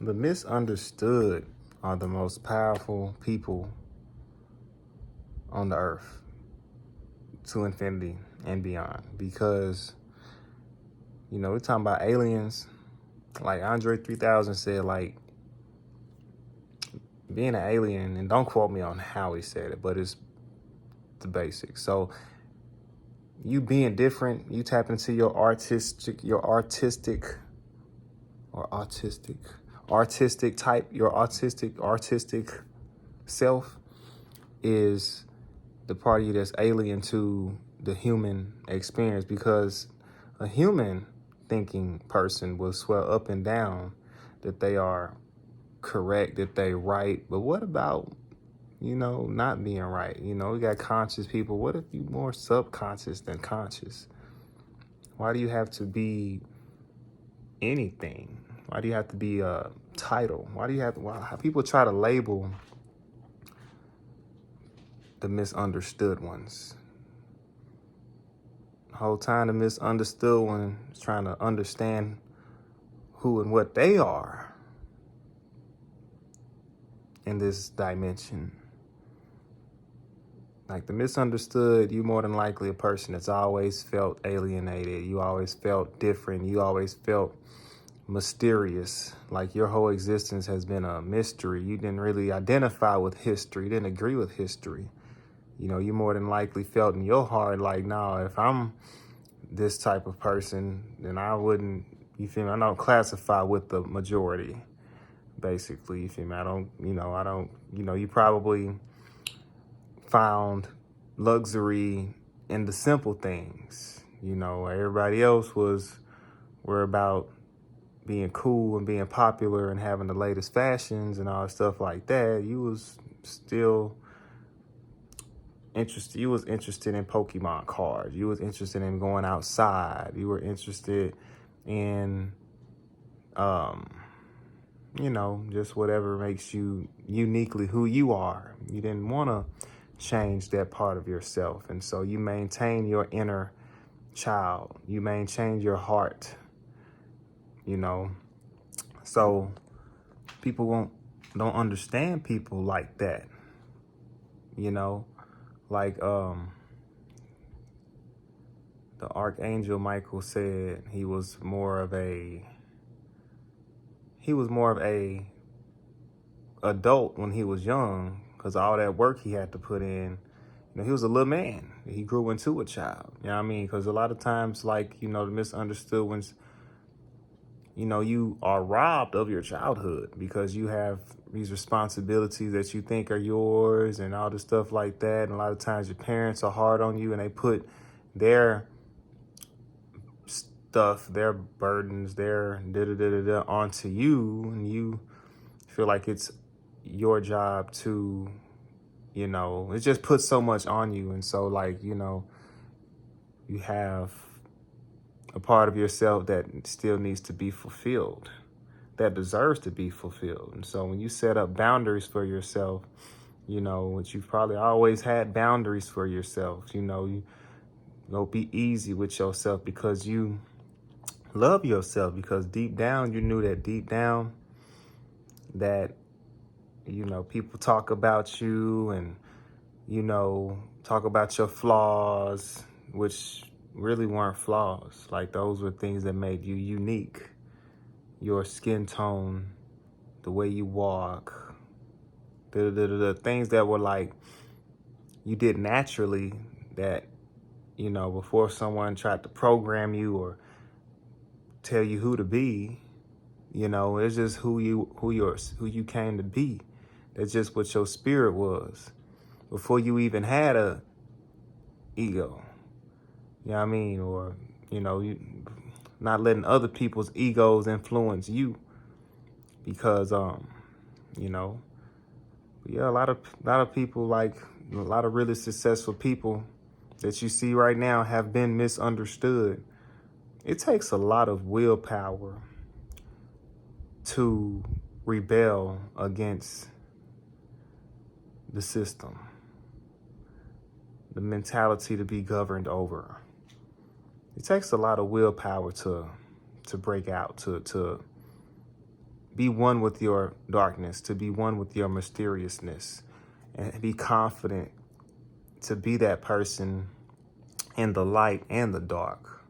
The misunderstood are the most powerful people on the earth to infinity and beyond. Because, we're talking about aliens. Like Andre 3000 said, like, being an alien, and don't quote me on how he said it, but it's the basics. So you being different, you tap into your artistic self is the part of you that's alien to the human experience, because a human thinking person will swear up and down that they are correct, that they right. But what about, not being right? We got conscious people. What if you more subconscious than conscious? Why do you have to be anything? Why do you have to be a title? Why people try to label the misunderstood ones? The whole time the misunderstood one is trying to understand who and what they are in this dimension. Like the misunderstood, you more than likely a person that's always felt alienated. You always felt different. You always felt mysterious. Like your whole existence has been a mystery. You didn't really identify with history. You didn't agree with history. You more than likely felt in your heart like, no, if I'm this type of person, then I wouldn't, you feel me? I don't classify with the majority, basically. You feel me? You probably found luxury in the simple things. Everybody else were about being cool and being popular and having the latest fashions and all stuff like that. You was still interested. You was interested in Pokemon cards. You was interested in going outside. You were interested in, just whatever makes you uniquely who you are. You didn't want to change that part of yourself. And so you maintain your inner child. You maintain your heart, So people don't understand people like that, like the Archangel Michael said he was more of a adult when he was young, because all that work he had to put in. He was a little man. He grew into a child. You know what I mean? Because a lot of times, like, the misunderstood ones, you are robbed of your childhood because you have these responsibilities that you think are yours and all this stuff like that. And a lot of times your parents are hard on you and they put their stuff, their burdens, their da-da-da-da-da onto you. And you feel like it's your job to, it just puts so much on you. And so, like, you have a part of yourself that still needs to be fulfilled, that deserves to be fulfilled. And so when you set up boundaries for yourself, which you've probably always had boundaries for yourself, you go be easy with yourself because you love yourself, because deep down, you knew that deep down that, people talk about you and, talk about your flaws, which really weren't flaws. Like, those were things that made you unique. Your skin tone, the way you walk, the things that were like you did naturally that, before someone tried to program you or tell you who to be, it's just who you came to be. That's just what your spirit was before you even had a ego. You know what I mean? Or, you not letting other people's egos influence you, because, a lot of people, like a lot of really successful people that you see right now have been misunderstood. It takes a lot of willpower to rebel against the system, the mentality to be governed over. It takes a lot of willpower to break out, to be one with your darkness, to be one with your mysteriousness, and be confident to be that person in the light and the dark.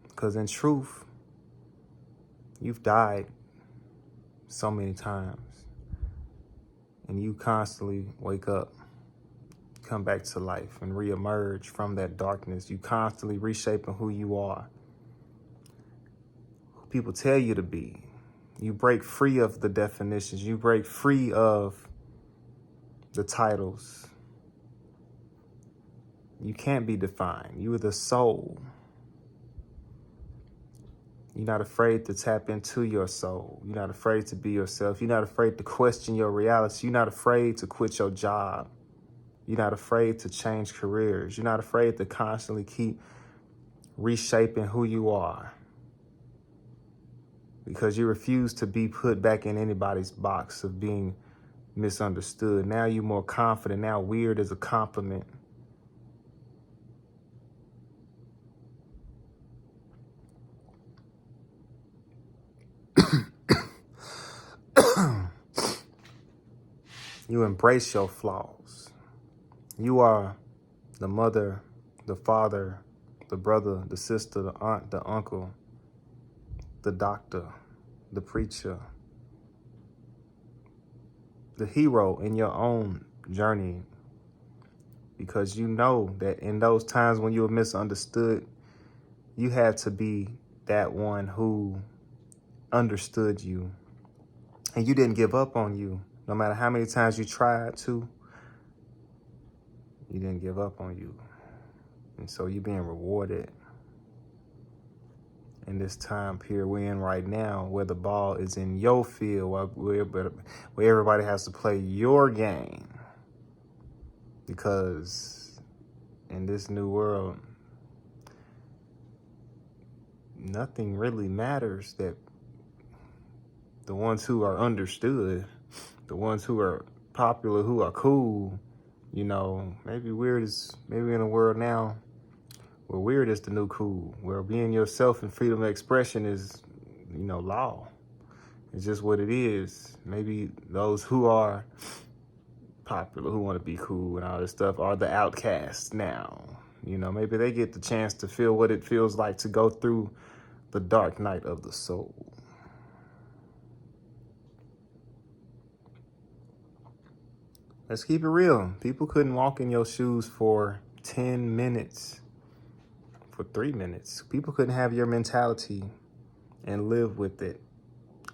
Because in truth, you've died so many times, and you constantly wake up, come back to life, and reemerge from that darkness. You constantly reshaping who you are, who people tell you to be. You break free of the definitions. You break free of the titles. You can't be defined. You are the soul. You're not afraid to tap into your soul. You're not afraid to be yourself. You're not afraid to question your reality. You're not afraid to quit your job. You're not afraid to change careers. You're not afraid to constantly keep reshaping who you are, because you refuse to be put back in anybody's box of being misunderstood. Now you're more confident. Now weird is a compliment. You embrace your flaws. You are the mother, the father, the brother, the sister, the aunt, the uncle, the doctor, the preacher, the hero in your own journey, because you know that in those times when you were misunderstood, you had to be that one who understood you, and you didn't give up on you. No matter how many times you tried to, you didn't give up on you. And so you're being rewarded in this time period we're in right now, where the ball is in your field, where everybody has to play your game. Because in this new world, nothing really matters that the ones who are understood, the ones who are popular, who are cool, you know, maybe in a world now where weird is the new cool, where being yourself and freedom of expression is, law. It's just what it is. Maybe those who are popular, who want to be cool and all this stuff, are the outcasts now. Maybe they get the chance to feel what it feels like to go through the dark night of the soul. Let's keep it real. People couldn't walk in your shoes for 10 minutes, for 3 minutes. People couldn't have your mentality and live with it,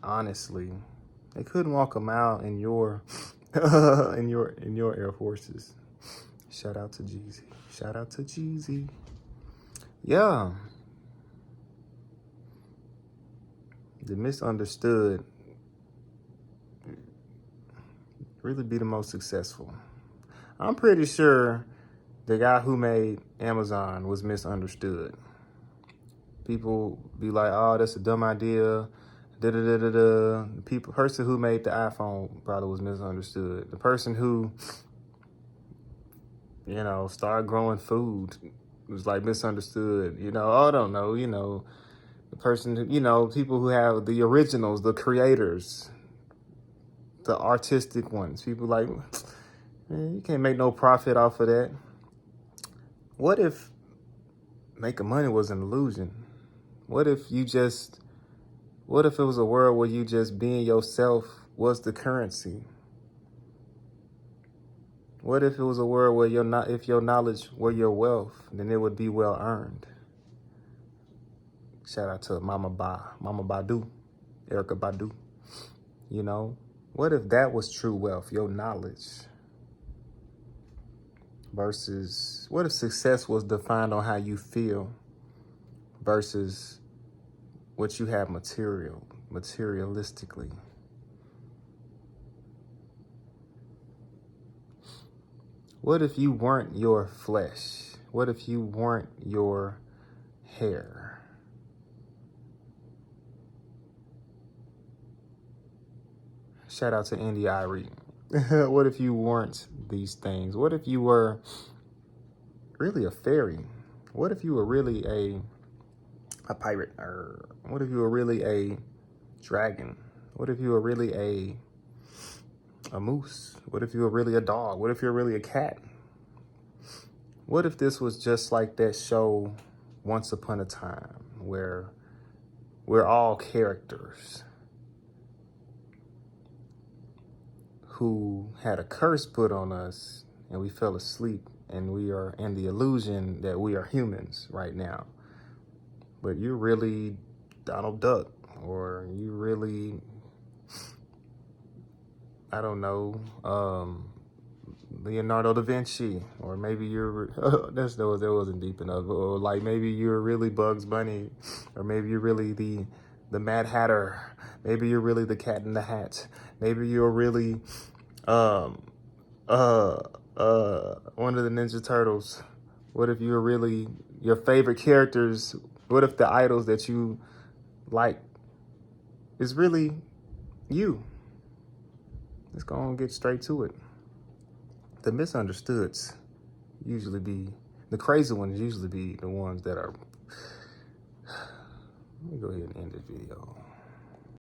honestly. They couldn't walk a mile in your in your Air Forces. Shout out to Jeezy. Shout out to Jeezy. Yeah. The misunderstood really be the most successful. I'm pretty sure the guy who made Amazon was misunderstood. People be like, oh, that's a dumb idea. The person who made the iPhone probably was misunderstood. The person who, started growing food was like misunderstood. I don't know, the person who, people who have the originals, the creators, the artistic ones. People like, man, you can't make no profit off of that. What if making money was an illusion? What if it was a world where you just being yourself was the currency? What if it was a world where if your knowledge were your wealth, then it would be well earned? Shout out to Mama Badu, Erykah Badu. What if that was true wealth, your knowledge? Versus, what if success was defined on how you feel versus what you have materialistically? What if you weren't your flesh? What if you weren't your hair? Shout out to Indy Irie. What if you weren't these things? What if you were really a fairy? What if you were really a pirate? Or what if you were really a dragon? What if you were really a moose? What if you were really a dog? What if you're really a cat? What if this was just like that show Once Upon a Time, where we're all characters who had a curse put on us and we fell asleep and we are in the illusion that we are humans right now. But you're really Donald Duck, or you really, I don't know, Leonardo da Vinci, or maybe you're, that wasn't deep enough, or like maybe you're really Bugs Bunny, or maybe you're really the Mad Hatter, maybe you're really the Cat in the Hat, maybe you're really one of the Ninja Turtles. What if you're really your favorite characters? What if the idols that you like is really you? Let's go and get straight to it. The misunderstoods usually be, the crazy ones usually be the ones that are, let me go ahead and end this video.